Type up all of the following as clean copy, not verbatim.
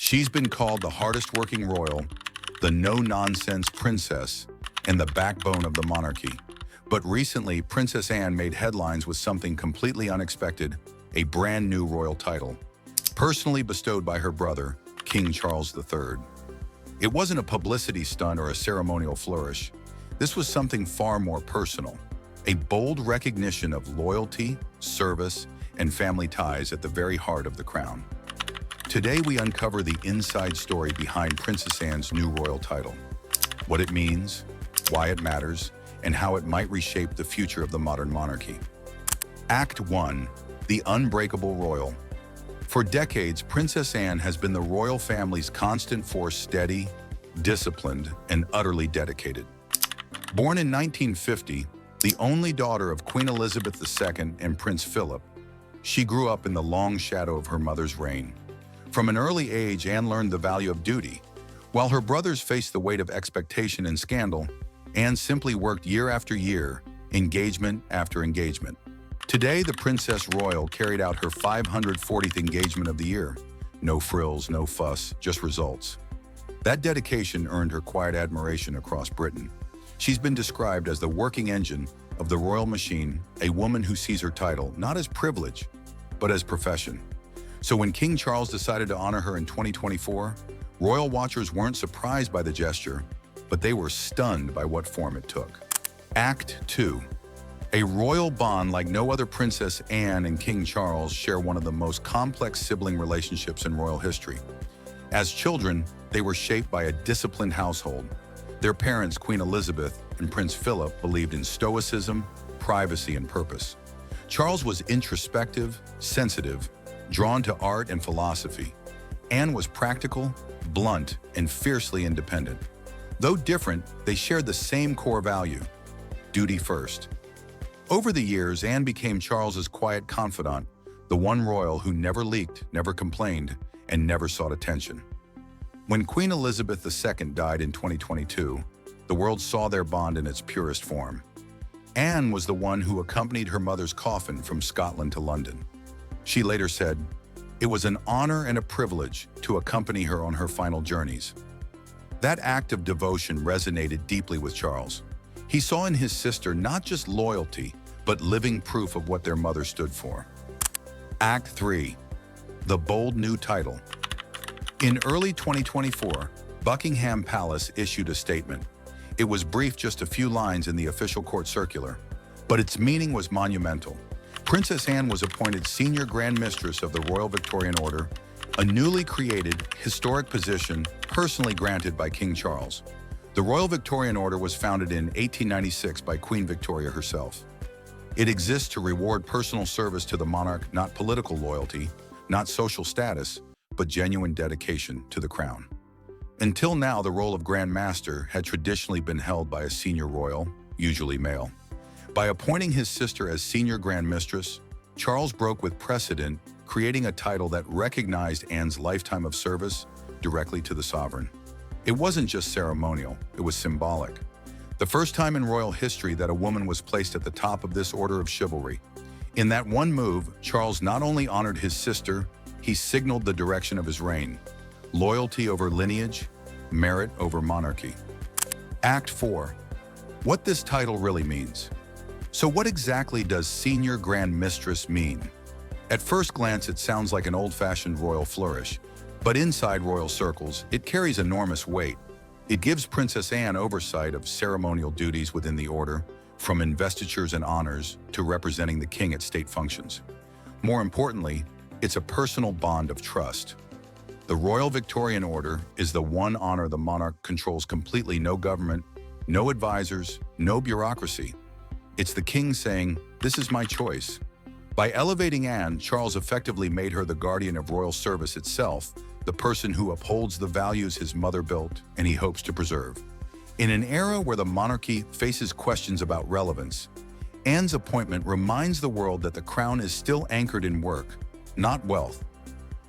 She's been called the hardest-working royal, the no-nonsense princess, and the backbone of the monarchy. But recently, Princess Anne made headlines with something completely unexpected, a brand new royal title, personally bestowed by her brother, King Charles III. It wasn't a publicity stunt or a ceremonial flourish. This was something far more personal, a bold recognition of loyalty, service, and family ties at the very heart of the crown. Today, we uncover the inside story behind Princess Anne's new royal title, what it means, why it matters, and how it might reshape the future of the modern monarchy. Act 1. The Unbreakable Royal. For decades, Princess Anne has been the royal family's constant force, steady, disciplined, and utterly dedicated. Born in 1950, the only daughter of Queen Elizabeth II and Prince Philip, she grew up in the long shadow of her mother's reign. From an early age, Anne learned the value of duty. While her brothers faced the weight of expectation and scandal, Anne simply worked year after year, engagement after engagement. Today, the Princess Royal carried out her 540th engagement of the year. No frills, no fuss, just results. That dedication earned her quiet admiration across Britain. She's been described as the working engine of the royal machine, a woman who sees her title not as privilege, but as profession. So when King Charles decided to honor her in 2024, royal watchers weren't surprised by the gesture, but they were stunned by what form it took. Act 2. A royal bond like no other. Princess Anne and King Charles share one of the most complex sibling relationships in royal history. As children, they were shaped by a disciplined household. Their parents, Queen Elizabeth and Prince Philip, believed in stoicism, privacy, and purpose. Charles was introspective, sensitive, drawn to art and philosophy. Anne was practical, blunt, and fiercely independent. Though different, they shared the same core value: duty first. Over the years, Anne became Charles's quiet confidant, the one royal who never leaked, never complained, and never sought attention. When Queen Elizabeth II died in 2022, the world saw their bond in its purest form. Anne was the one who accompanied her mother's coffin from Scotland to London. She later said, "It was an honor and a privilege to accompany her on her final journeys." That act of devotion resonated deeply with Charles. He saw in his sister not just loyalty, but living proof of what their mother stood for. Act 3. The bold new title. In early 2024, Buckingham Palace issued a statement. It was brief, just a few lines in the official court circular, but its meaning was monumental. Princess Anne was appointed Senior Grand Mistress of the Royal Victorian Order, a newly created, historic position personally granted by King Charles. The Royal Victorian Order was founded in 1896 by Queen Victoria herself. It exists to reward personal service to the monarch, not political loyalty, not social status, but genuine dedication to the crown. Until now, the role of Grand Master had traditionally been held by a senior royal, usually male. By appointing his sister as Senior Grand Mistress, Charles broke with precedent, creating a title that recognized Anne's lifetime of service directly to the sovereign. It wasn't just ceremonial, it was symbolic. The first time in royal history that a woman was placed at the top of this order of chivalry. In that one move, Charles not only honored his sister, he signaled the direction of his reign: loyalty over lineage, merit over monarchy. Act 4. What this title really means. So what exactly does Senior Grand Mistress mean? At first glance, it sounds like an old-fashioned royal flourish, but inside royal circles, it carries enormous weight. It gives Princess Anne oversight of ceremonial duties within the order, from investitures and honors to representing the king at state functions. More importantly, it's a personal bond of trust. The Royal Victorian Order is the one honor the monarch controls completely. No government, no advisors, no bureaucracy. It's the king saying, "This is my choice." By elevating Anne, Charles effectively made her the guardian of royal service itself, the person who upholds the values his mother built and he hopes to preserve. In an era where the monarchy faces questions about relevance, Anne's appointment reminds the world that the crown is still anchored in work, not wealth.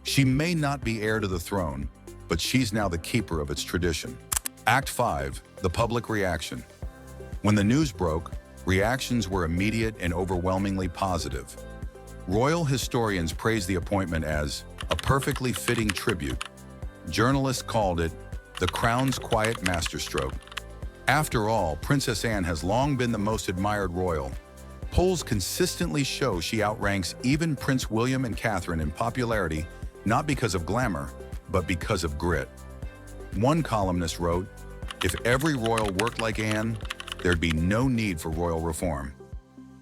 She may not be heir to the throne, but she's now the keeper of its tradition. Act 5. The public reaction. When the news broke, reactions were immediate and overwhelmingly positive. Royal historians praise the appointment as a perfectly fitting tribute. Journalists called it the crown's quiet masterstroke. After all, Princess Anne has long been the most admired royal. Polls consistently show she outranks even Prince William and Catherine in popularity, not because of glamour, but because of grit. One columnist wrote, "If every royal worked like Anne, there'd be no need for royal reform."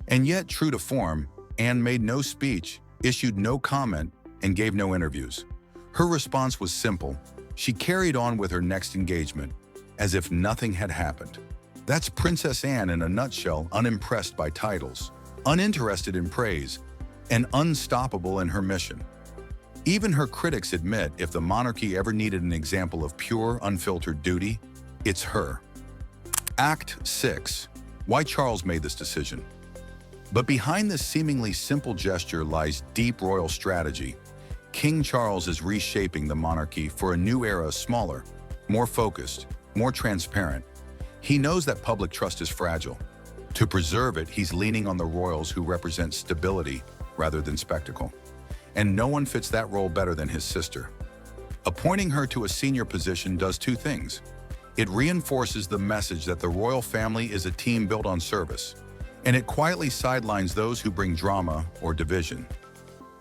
And yet, true to form, Anne made no speech, issued no comment, and gave no interviews. Her response was simple. She carried on with her next engagement, as if nothing had happened. That's Princess Anne in a nutshell, unimpressed by titles, uninterested in praise, and unstoppable in her mission. Even her critics admit if the monarchy ever needed an example of pure, unfiltered duty, it's her. Act 6. Why Charles made this decision. But behind this seemingly simple gesture lies deep royal strategy. King Charles is reshaping the monarchy for a new era, smaller, more focused, more transparent. He knows that public trust is fragile. To preserve it, he's leaning on the royals who represent stability rather than spectacle. And no one fits that role better than his sister. Appointing her to a senior position does two things. It reinforces the message that the royal family is a team built on service, and it quietly sidelines those who bring drama or division.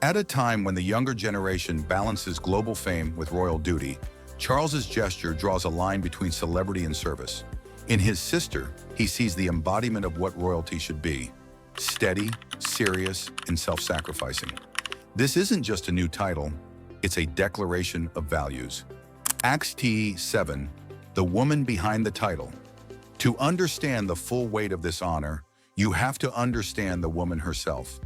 At a time when the younger generation balances global fame with royal duty, Charles's gesture draws a line between celebrity and service. In his sister, he sees the embodiment of what royalty should be: steady, serious, and self-sacrificing. This isn't just a new title, it's a declaration of values. Act 7. The woman behind the title. To understand the full weight of this honor, you have to understand the woman herself.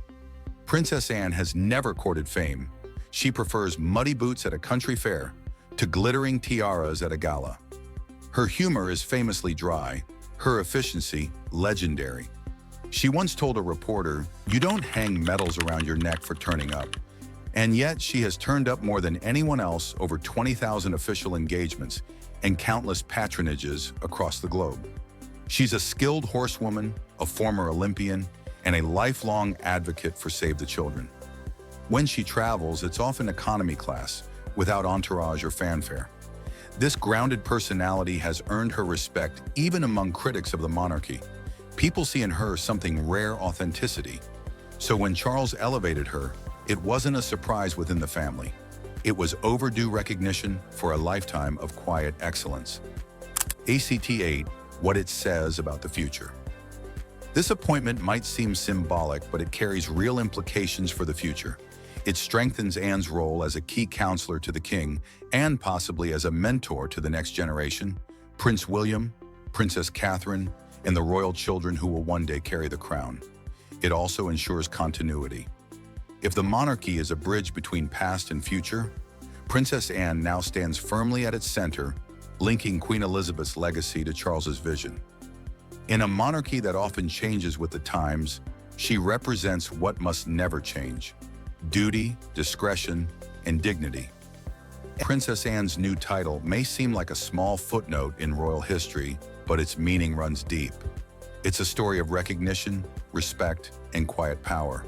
Princess Anne has never courted fame. She prefers muddy boots at a country fair to glittering tiaras at a gala. Her humor is famously dry, her efficiency legendary. She once told a reporter, "You don't hang medals around your neck for turning up." And yet she has turned up more than anyone else, over 20,000 official engagements and countless patronages across the globe. She's a skilled horsewoman, a former Olympian, and a lifelong advocate for Save the Children. When she travels, it's often economy class, without entourage or fanfare. This grounded personality has earned her respect even among critics of the monarchy. People see in her something rare: authenticity. So when Charles elevated her, it wasn't a surprise within the family. It was overdue recognition for a lifetime of quiet excellence. Act 8. What it says about the future. This appointment might seem symbolic, but it carries real implications for the future. It strengthens Anne's role as a key counselor to the king and possibly as a mentor to the next generation, Prince William, Princess Catherine, and the royal children who will one day carry the crown. It also ensures continuity. If the monarchy is a bridge between past and future, Princess Anne now stands firmly at its center, linking Queen Elizabeth's legacy to Charles's vision. In a monarchy that often changes with the times, she represents what must never change: duty, discretion, and dignity. Princess Anne's new title may seem like a small footnote in royal history, but its meaning runs deep. It's a story of recognition, respect, and quiet power.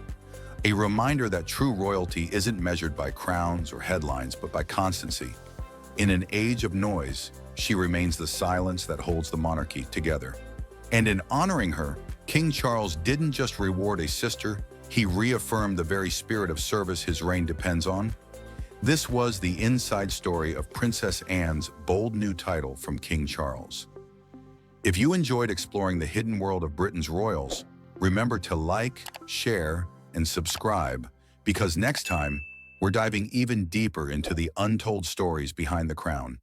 A reminder that true royalty isn't measured by crowns or headlines, but by constancy. In an age of noise, she remains the silence that holds the monarchy together. And in honoring her, King Charles didn't just reward a sister, he reaffirmed the very spirit of service his reign depends on. This was the inside story of Princess Anne's bold new title from King Charles. If you enjoyed exploring the hidden world of Britain's royals, remember to like, share, and subscribe, because next time, we're diving even deeper into the untold stories behind the crown.